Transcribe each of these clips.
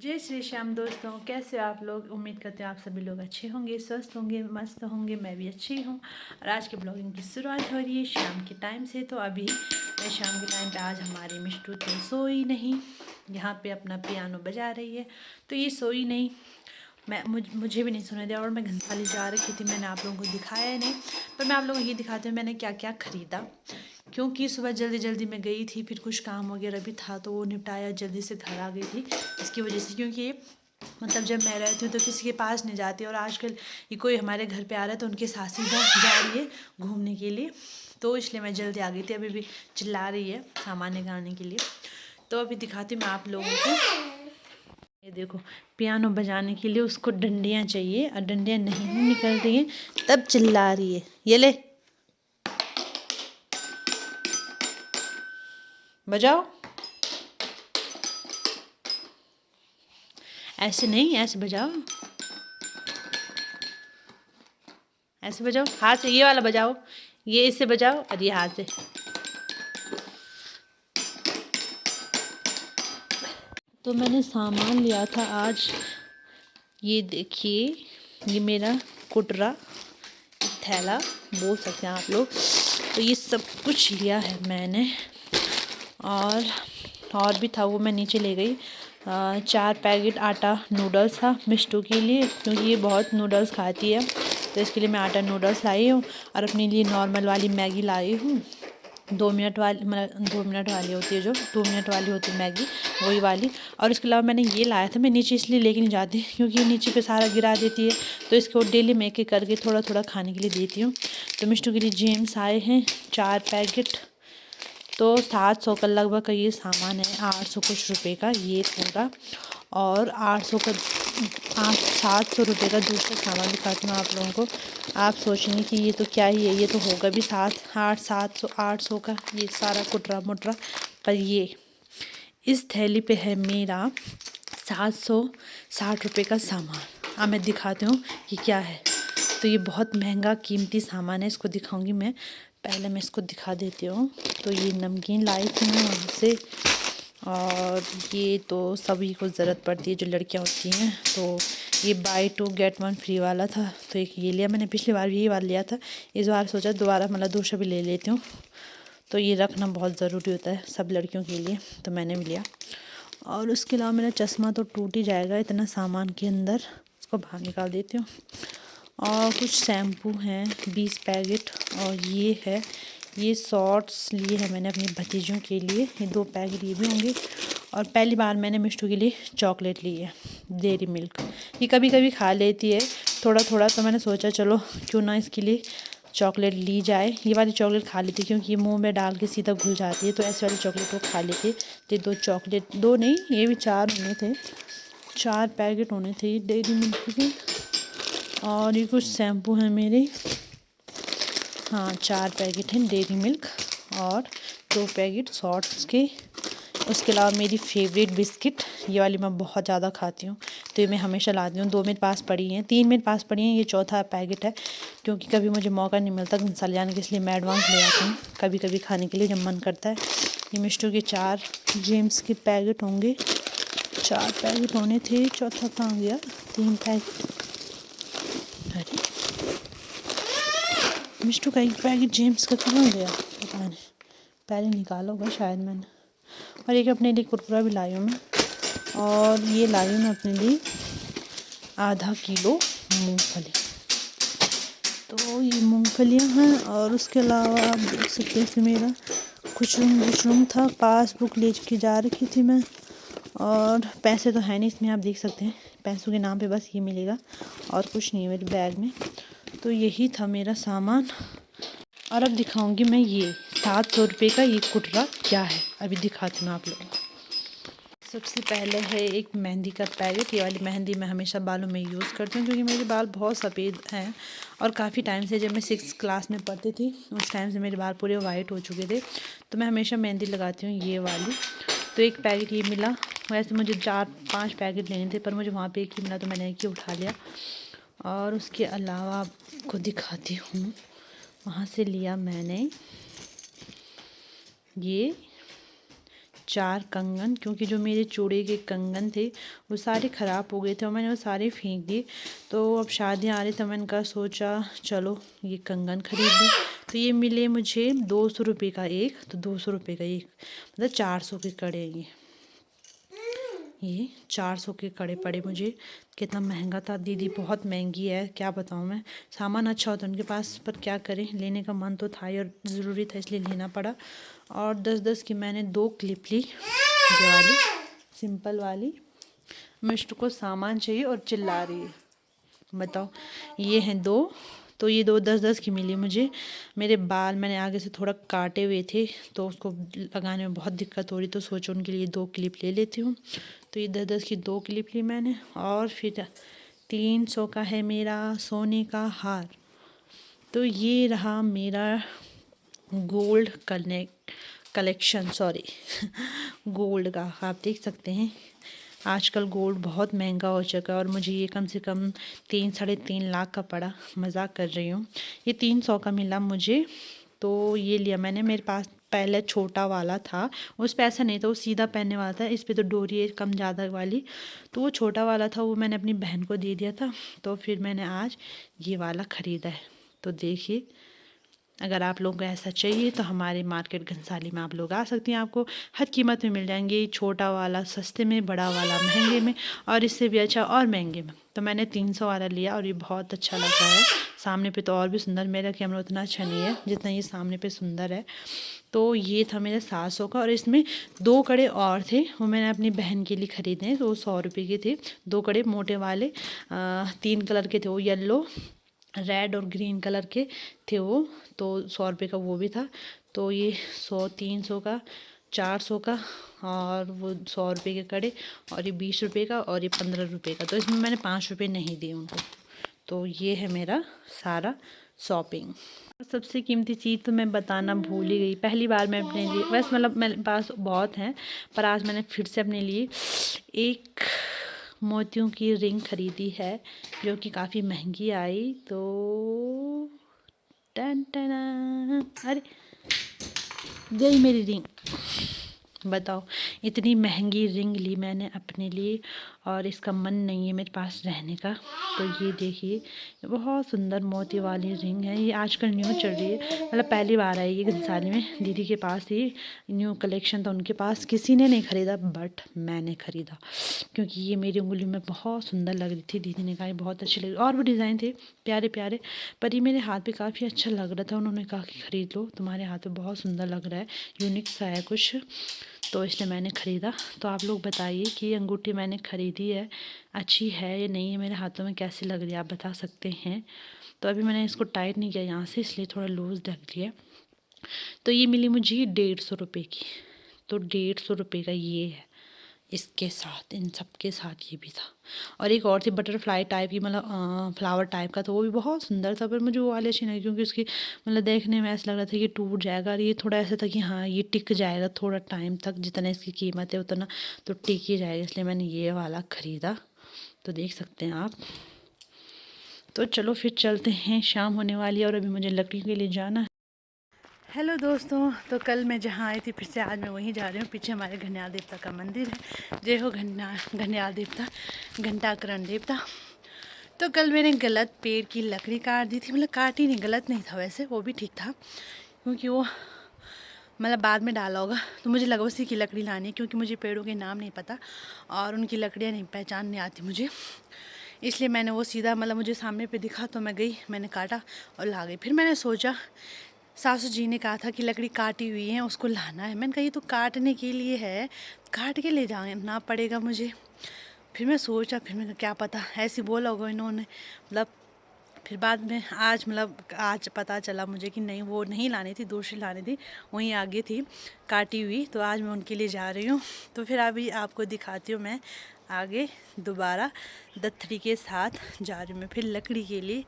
जय श्री श्याम दोस्तों, कैसे हो आप लोग। उम्मीद करते हैं आप सभी लोग अच्छे होंगे, स्वस्थ होंगे, मस्त होंगे। मैं भी अच्छी हूँ। और आज के ब्लॉगिंग की शुरुआत हो रही है शाम के टाइम से। तो अभी मैं शाम के टाइम पे आज हमारी मिष्टू तो सोई नहीं, यहाँ पे अपना पियानो बजा रही है। तो ये सोई नहीं, मुझे भी नहीं सुना दिया। और मैं घंसाली जा रखी थी, मैंने आप लोगों को दिखाया नहीं, पर मैं आप लोगों को ये दिखाती हूँ मैंने क्या क्या ख़रीदा। क्योंकि सुबह जल्दी जल्दी मैं गई थी, फिर कुछ काम वगैरह भी था तो वो निपटाया, जल्दी से घर आ गई थी इसकी वजह से। क्योंकि मतलब जब मैं रहती हूँ तो किसी के पास नहीं जाती, और आजकल ये कोई हमारे घर पे आ रहा है तो उनके साथ सीधा जा रही है घूमने के लिए, तो इसलिए मैं जल्दी आ गई थी। अभी भी चिल्ला रही है सामान निकालने के लिए। तो अभी दिखाती हूँ मैं आप लोगों को। ये देखो, पियानो बजाने के लिए उसको डंडियाँ चाहिए, और डंडियाँ नहीं निकल रही हैं, तब चिल्ला रही है। ये ले बजाओ। ऐसे नहीं, ऐसे बजाओ, ऐसे बजाओ, हाथ से ये वाला बजाओ, ये इससे बजाओ और ये हाथ से। तो मैंने सामान लिया था आज, ये देखिए, ये मेरा कुटरा थैला बोल सकते हैं आप लोग। तो ये सब कुछ लिया है मैंने, और भी था वो मैं नीचे ले गई। 4 पैकेट आटा नूडल्स था मिष्टू के लिए, क्योंकि ये बहुत नूडल्स खाती है, तो इसके लिए मैं आटा नूडल्स लाई हूँ। और अपने लिए नॉर्मल वाली मैगी लाई हूँ, 2 मिनट वाली, मतलब 2 मिनट वाली होती है, जो 2 मिनट वाली होती है मैगी, वही वाली। और इसके अलावा मैंने ये लाया था, मैं नीचे इसलिए लेके नहीं जाती क्योंकि ये नीचे पे सारा गिरा देती है, तो इसको डेली मैं एक एक करके थोड़ा थोड़ा खाने के लिए देती हूँ। तो मिष्टू के लिए जेम्स आए हैं 4 पैकेट, तो 700 का लगभग का ये सामान है, 800 कुछ रुपए का ये पूरा, और 800 का 700 रुपये का दूसरा सामान दिखाती हूँ आप लोगों को। आप सोचेंगे कि ये तो क्या ही है, ये तो होगा भी 800 का ये सारा कुटरा मुटरा। पर ये इस थैली पे है मेरा 760 रुपये का सामान। अब मैं दिखाती हूँ कि क्या है। तो ये बहुत महंगा कीमती सामान है, इसको दिखाऊंगी मैं। पहले मैं इसको दिखा देती हूँ। तो ये नमकीन लाई थी मैं वहाँ से, और ये तो सभी को ज़रूरत पड़ती है जो लड़कियाँ होती हैं। तो ये बाय 2 गेट 1 फ्री वाला था, तो एक ये लिया मैंने। पिछली बार यही वाला लिया था, इस बार सोचा दोबारा मतलब दूसरा भी ले लेती हूँ। तो ये रखना बहुत ज़रूरी होता है सब लड़कियों के लिए, तो मैंने भी लिया। और उसके अलावा मेरा चश्मा तो टूट ही जाएगा इतना सामान के अंदर, इसको बाहर निकाल देती हूँ। और कुछ शैम्पू हैं 20 पैकेट, और ये शॉर्ट्स लिए हैं मैंने अपनी भतीजों के लिए, ये 2 पैकेट ये भी होंगे। और पहली बार मैंने मिष्टू के लिए चॉकलेट ली है डेयरी मिल्क, ये कभी कभी खा लेती है थोड़ा थोड़ा, तो मैंने सोचा चलो क्यों ना इसके लिए चॉकलेट ली जाए। ये वाली चॉकलेट खा लेती क्योंकि ये मुंह में डाल के सीधा घुल जाती है, तो ऐसे वाली चॉकलेट वो खा लेती। तो 2 चॉकलेट, 2 नहीं ये भी 4 होने थे, 4 पैकेट होने थे डेयरी मिल्क के। और ये कुछ शैम्पू हैं मेरे, हाँ 4 पैकेट हैं डेयरी मिल्क, और 2 पैकेट शॉर्ट्स के। उसके अलावा मेरी फेवरेट बिस्किट, ये वाली मैं बहुत ज़्यादा खाती हूँ, तो ये मैं हमेशा लाती हूँ। 2 मेरे पास पड़ी हैं, 3 मेरे पास पड़ी हैं, ये चौथा पैकेट है, क्योंकि कभी मुझे मौका नहीं मिलता घंसाल जाने के, इसलिए मैं एडवांस ले आती हूँ कभी कभी खाने के लिए जब मन करता है। ये मिष्टू के 4 जेम्स के पैकेट होंगे, 4 पैकेट होने थे, चौथा कहाँ गया, 3 पैकेट। अरे मिष्टू का एक पैकेट जेम्स का कहाँ गया पता नहीं, पहले निकाला होगा शायद मैंने। और एक अपने लिए कुरकुरा भी लाई हूँ मैं, और ये लाई हूँ मैं अपने लिए आधा किलो मूंगफली। तो ये मूंगफलियाँ हैं, और उसके अलावा आप देख सकते हैं इसमें मेरा कुछ था, पासबुक ले के जा रखी थी मैं। और पैसे तो है नहीं इसमें, आप देख सकते हैं पैसों के नाम पे बस ये मिलेगा, और कुछ नहीं है मेरे बैग में। तो यही था मेरा सामान। और अब दिखाऊंगी मैं ये 700 रुपये का ये कुटरा क्या है, अभी दिखाती हूँ आप लोगों को। सबसे पहले है एक मेहंदी का पैकेट। ये वाली मेहंदी मैं हमेशा बालों में यूज़ करती हूँ, क्योंकि मेरे बाल बहुत सफ़ेद हैं, और काफ़ी टाइम से जब मैं 6th क्लास में पढ़ती थी उस टाइम से मेरे बाल पूरे वाइट हो चुके थे, तो मैं हमेशा मेहंदी लगाती हूँ ये वाली। तो एक पैकेट ये मिला, वैसे मुझे 4-5 पैकेट लेने थे, पर मुझे वहाँ पर एक ही मिला तो मैंने एक ही उठा लिया। और उसके अलावा आपको दिखाती हूँ, वहाँ से लिया मैंने ये 4 कंगन, क्योंकि जो मेरे चूड़े के कंगन थे वो सारे ख़राब हो गए थे और मैंने वो सारे फेंक दिए। तो अब शादियाँ आ रही तो मैंने कहा सोचा चलो ये कंगन खरीद लूँ। तो ये मिले मुझे 200 रुपये का एक, तो 200 रुपये का एक मतलब 400 के कड़े। ये 400 के कड़े पड़े मुझे। कितना महंगा था, दीदी बहुत महंगी है, क्या बताऊँ मैं। सामान अच्छा होता है उनके पास, पर क्या करें, लेने का मन तो था ही और ज़रूरी था इसलिए लेना पड़ा। और 10-10 की मैंने 2 क्लिप ली, ये वाली सिंपल वाली। मिष्ट को सामान चाहिए और चिल्ला रही है, बताओ। ये हैं 2, तो ये 2 10-10 की मिली मुझे। मेरे बाल मैंने आगे से थोड़ा काटे हुए थे तो उसको लगाने में बहुत दिक्कत हो रही, तो सोचो उनके लिए 2 क्लिप ले लेती हूँ। तो ये 10-10 की 2 क्लिप ली मैंने। और फिर 300 का है मेरा सोने का हार। तो ये रहा मेरा गोल्ड कलेक्शन, सॉरी गोल्ड का। आप देख सकते हैं आजकल गोल्ड बहुत महंगा हो चुका है और मुझे ये कम से कम 3-3.5 लाख का पड़ा, मजाक कर रही हूँ। ये 300 का मिला मुझे, तो ये लिया मैंने। मेरे पास पहले छोटा वाला था, उस पे ऐसा नहीं था, वो सीधा पहनने वाला था, इस पे तो डोरी है कम ज़्यादा वाली। तो वो छोटा वाला था, वो मैंने अपनी बहन को दे दिया था। तो फिर मैंने आज ये वाला ख़रीदा है। तो देखिए, अगर आप लोगों को ऐसा चाहिए तो हमारे मार्केट घनसाली में आप लोग आ सकती हैं, आपको हर कीमत में मिल जाएंगे। छोटा वाला सस्ते में, बड़ा वाला महंगे में, और इससे भी अच्छा और महंगे में। तो मैंने 300 वाला लिया और ये बहुत अच्छा लग रहा है। सामने पे तो और भी सुंदर, मेरा कैमरा उतना अच्छा नहीं है जितना ये सामने पे सुंदर है। तो ये था मेरा 700 का, और इसमें 2 कड़े और थे, वो मैंने अपनी बहन के लिए ख़रीदे हैं, तो वो 100 रुपये के थे। 2 कड़े मोटे वाले 3 कलर के थे, वो येलो, रेड और ग्रीन कलर के थे वो। तो 100 रुपये का वो भी था। तो ये 300 का, 400 का, और वो 100 रुपये के कड़े, और ये 20 रुपये का, और ये 15 रुपये का। तो इसमें मैंने 5 रुपये नहीं दिए उनको। तो ये है मेरा सारा शॉपिंग। सबसे कीमती चीज़ तो मैं बताना भूल ही गई। पहली बार मैं अपने लिए, वैसे मतलब मेरे पास बहुत हैं, पर आज मैंने फिर से अपने लिए एक मोतियों की रिंग ख़रीदी है, जो कि काफ़ी महंगी आई। तो टन टन, अरे गई मेरी रिंग। बताओ, इतनी महंगी रिंग ली मैंने अपने लिए, और इसका मन नहीं है मेरे पास रहने का। तो ये देखिए, बहुत सुंदर मोती वाली रिंग है। ये आजकल न्यू चल रही है, मतलब पहली बार आई ये घनसाली में। दीदी के पास ही न्यू कलेक्शन था, उनके पास किसी ने नहीं ख़रीदा, बट मैंने ख़रीदा, क्योंकि ये मेरी उंगली में बहुत सुंदर लग रही थी। दीदी ने कहा ये बहुत अच्छी लगी, और भी डिज़ाइन थे प्यारे प्यारे, पर ये मेरे हाथ पे काफ़ी अच्छा लग रहा था। उन्होंने कहा कि ख़रीद लो, तुम्हारे हाथ पे बहुत सुंदर लग रहा है, यूनिक सा है कुछ, तो इसलिए मैंने ख़रीदा। तो आप लोग बताइए कि ये अंगूठी मैंने ख़रीदी है अच्छी है या नहीं है, मेरे हाथों में कैसी लग रही है, आप बता सकते हैं। तो अभी मैंने इसको टाइट नहीं किया यहाँ से, इसलिए थोड़ा लूज़ रख लिया। तो ये मिली मुझे 150 रुपये की। तो 150 रुपये का ये है, इसके साथ, इन सब के साथ ये भी था। और एक और थी बटरफ्लाई टाइप की, मतलब फ्लावर टाइप का, तो वो भी बहुत सुंदर था, पर मुझे वो वाली अच्छी नहीं, क्योंकि उसकी मतलब देखने में ऐसा लग रहा था कि टूट जाएगा, और ये थोड़ा ऐसा था कि हाँ ये टिक जाएगा थोड़ा टाइम तक, जितना इसकी कीमत है उतना तो टिक ही जाएगा, इसलिए मैंने ये वाला ख़रीदा। तो देख सकते हैं आप। तो चलो फिर चलते हैं, शाम होने वाली है और अभी मुझे लकड़ी के लिए जाना है। हेलो दोस्तों, तो कल मैं जहाँ आई थी फिर से आज मैं वहीं जा रही हूँ। पीछे हमारे घनियाल देवता का मंदिर है, जय हो घनियाल देवता, घंटाकरण देवता। तो कल मैंने गलत पेड़ की लकड़ी काट दी थी, मतलब काटी नहीं, गलत नहीं था वैसे, वो भी ठीक था, क्योंकि वो मतलब बाद में डाला होगा, तो मुझे लगा उसी की लकड़ी लानी है, क्योंकि मुझे पेड़ों के नाम नहीं पता और उनकी लकड़ियाँ नहीं पहचान नहीं आती मुझे, इसलिए मैंने वो सीधा मतलब मुझे सामने पे दिखा तो मैं गई, मैंने काटा और ला गई। फिर मैंने सोचा, सासू जी ने कहा था कि लकड़ी काटी हुई है उसको लाना है, मैंने कहा ये तो काटने के लिए है, काट के ले जाना पड़ेगा मुझे। फिर मैं सोचा, फिर मैं क्या पता ऐसे बोला होगा इन्होंने, मतलब फिर बाद में आज पता चला मुझे कि नहीं, वो नहीं लानी थी, दूसरी लानी थी, वहीं आगे थी काटी हुई, तो आज मैं उनके लिए जा रही हूँ। तो फिर अभी आपको दिखाती हूँ मैं आगे दोबारा दत्थरी के साथ जा रही हूँ मैं फिर लकड़ी के लिए।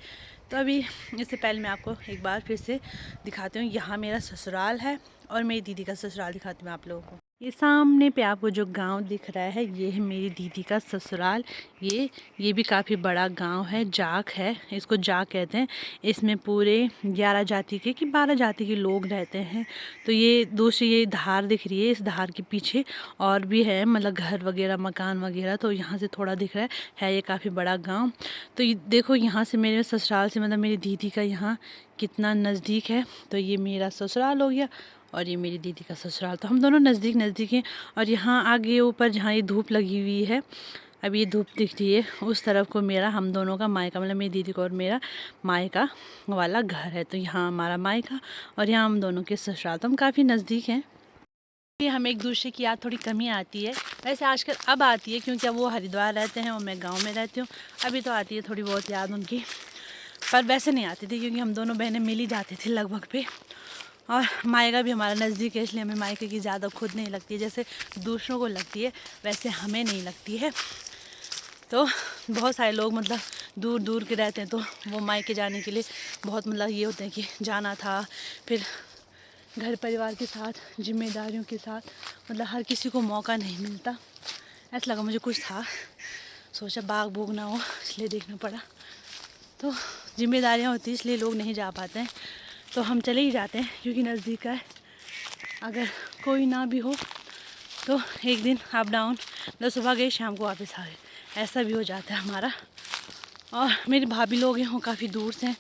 तो अभी इससे पहले मैं आपको एक बार फिर से दिखाती हूँ, यहाँ मेरा ससुराल है और मेरी दीदी का ससुराल दिखाती हूँ आप लोगों को। ये सामने पे आपको जो गांव दिख रहा है ये है मेरी दीदी का ससुराल। ये भी काफ़ी बड़ा गांव है, जाक है, इसको जाक कहते हैं। इसमें पूरे 11 जाति के कि 12 जाति के लोग रहते हैं। तो ये दूसरी ये धार दिख रही है, इस धार के पीछे और भी है, मतलब घर वगैरह मकान वगैरह। तो यहाँ से थोड़ा दिख रहा है ये काफ़ी बड़ा गाँव। तो ये देखो यहाँ से मेरे ससुराल से मतलब मेरी दीदी का यहाँ कितना नज़दीक है। तो ये मेरा ससुराल हो गया और ये मेरी दीदी का ससुराल। तो हम दोनों नज़दीक नज़दीक हैं। और यहाँ आगे ऊपर जहाँ ये धूप लगी हुई है, अब ये धूप दिख रही है, उस तरफ को मेरा हम दोनों का मायका, मतलब मेरी दीदी को और मेरा मायका वाला घर है। तो यहाँ हमारा मायका और यहाँ हम दोनों के ससुराल। तो हम काफ़ी नज़दीक हैं। ये हमें एक दूसरे की याद थोड़ी कमी आती है, वैसे आजकल अब आती है क्योंकि अब वो हरिद्वार रहते हैं और मैं गाँव में रहती हूँ। अभी तो आती है थोड़ी बहुत याद उनकी, पर वैसे नहीं आती थी क्योंकि हम दोनों बहनें मिल ही जाती थी लगभग पे। और मायका भी हमारा नज़दीक है, इसलिए हमें मायके की ज़्यादा खुद नहीं लगती है, जैसे दूसरों को लगती है वैसे हमें नहीं लगती है। तो बहुत सारे लोग मतलब दूर दूर के रहते हैं तो वो मायके जाने के लिए बहुत मतलब ये होते हैं कि जाना था, फिर घर परिवार के साथ जिम्मेदारियों के साथ मतलब हर किसी को मौका नहीं मिलता। ऐसा लगा मुझे कुछ था, सोचा बाग बूग ना हो इसलिए देखना पड़ा। तो जिम्मेदारियाँ होती इसलिए लोग नहीं जा पाते हैं, तो हम चले ही जाते हैं क्योंकि नज़दीक है। अगर कोई ना भी हो तो एक दिन अप डाउन, मतलब सुबह गए शाम को वापस आ गए, ऐसा भी हो जाता है हमारा। और मेरे भाभी लोग हैं वो काफ़ी दूर से हैं,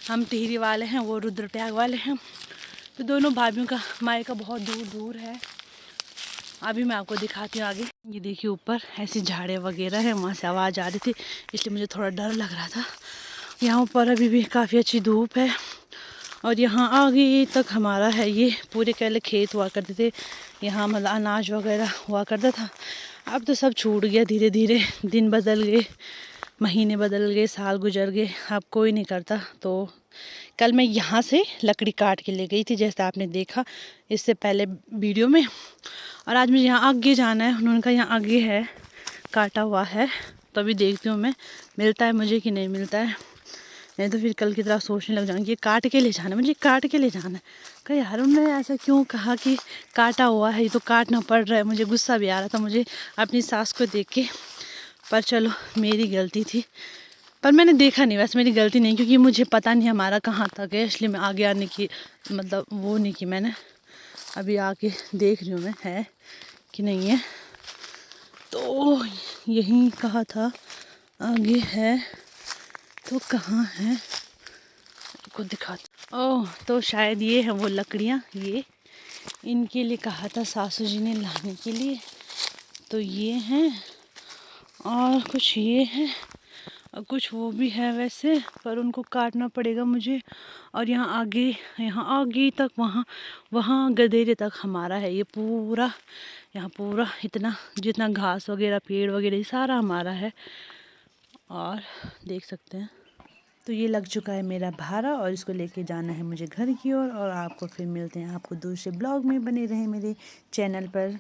हम टिहरी वाले हैं, वो रुद्रप्रयाग वाले हैं। तो दोनों भाभीयों का मायका बहुत दूर दूर है। अभी मैं आपको दिखाती हूँ आगे। ये देखिए ऊपर ऐसी झाड़ें वगैरह हैं, वहाँ से आवाज़ आ रही थी इसलिए मुझे थोड़ा डर लग रहा था। यहाँ ऊपर अभी भी काफ़ी अच्छी धूप है। और यहाँ आगे तक हमारा है ये पूरे पहले खेत हुआ करते थे, यहाँ मतलब अनाज वगैरह हुआ करता था। अब तो सब छूट गया धीरे धीरे, दिन बदल गए, महीने बदल गए, साल गुजर गए, अब कोई नहीं करता। तो कल मैं यहाँ से लकड़ी काट के ले गई थी जैसे आपने देखा इससे पहले वीडियो में। और आज मुझे यहाँ आगे जाना है, उन्होंने कहा यहाँ आगे है काटा हुआ है, तो अभी देखती हूँ मैं मिलता है मुझे कि नहीं मिलता है, नहीं तो फिर कल की तरह सोचने लग जाऊँगी ये काट के ले जाना है, मुझे काट के ले जाना है। कहीं यार उन्होंने ऐसा क्यों कहा कि काटा हुआ है, ये तो काटना पड़ रहा है। मुझे गुस्सा भी आ रहा था मुझे अपनी सास को देख के, पर चलो मेरी गलती थी। पर मैंने देखा नहीं, वैसे मेरी गलती नहीं क्योंकि मुझे पता नहीं हमारा कहाँ तक है, इसलिए मैं आगे आने की मतलब वो नहीं की मैंने। अभी आके देख रही हूँ मैं है कि नहीं है। तो यहीं कहा था आगे है, तो कहाँ है आपको दिखाता। ओह तो शायद ये है वो लकड़ियाँ, ये इनके लिए कहा था सासू जी ने लाने के लिए। तो ये हैं और कुछ ये है और कुछ वो भी है वैसे, पर उनको काटना पड़ेगा मुझे। और यहाँ आगे तक वहाँ गदेरे तक हमारा है ये पूरा, यहाँ पूरा इतना जितना घास वगैरह पेड़ वगैरह सारा हमारा है। और देख सकते हैं तो ये लग चुका है मेरा भाड़ा और इसको लेके जाना है मुझे घर की ओर। और आपको फिर मिलते हैं, आपको दूसरे ब्लॉग में बने रहें मेरे चैनल पर।